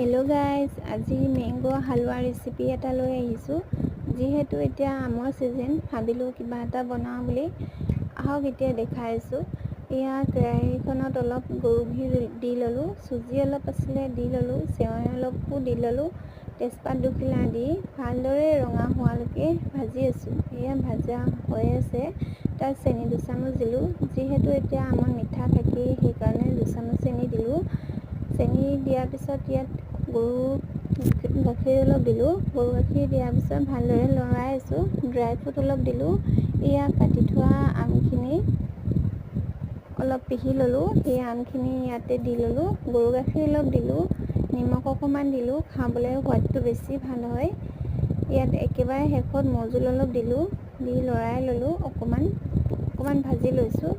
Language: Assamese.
হেল্ল' গাইজ, আজি মেংগো হালৱা ৰেচিপি এটা লৈ আহিছোঁ। যিহেতু এতিয়া আমৰ ছিজন, ভাবিলোঁ কিবা এটা বনাওঁ বুলি। আহক এতিয়া দেখাইছোঁ। এয়া কেৰাহীখনত অলপ গৰু ঘি দি ল'লোঁ, চুজি অলপ আছিলে দি ল'লোঁ, চেৱৈ অলপো দি ল'লোঁ, তেজপাত দুখিলা দি ভালদৰে ৰঙা হোৱালৈকে ভাজি আছোঁ। এয়া ভাজা হৈ আছে। তাত চেনি 2 চামুচ দিলোঁ। যিহেতু এতিয়া আমত মিঠা থাকেই, সেইকাৰণে 2 চামুচ চেনি দিলোঁ। চেনি দিয়াৰ পিছত ইয়াত গৰু গাখীৰ অলপ দিলোঁ। গৰু গাখীৰ দিয়াৰ পিছত ভালদৰে লৰাই আছোঁ। ড্ৰাই ফ্ৰুট অলপ দিলোঁ। এয়া কাটি থোৱা আমখিনি অলপ পিহি ল'লোঁ। সেই আমখিনি ইয়াতে দি ল'লোঁ। গৰু গাখীৰ অলপ দিলোঁ, নিমখ অকণমান দিলোঁ, খাবলৈ সোৱাদটো বেছি ভাল হয়। ইয়াত একেবাৰে শেষত মৌজোল অলপ দিলোঁ, দি লৰাই ল'লোঁ। অকণমান ভাজি লৈছোঁ।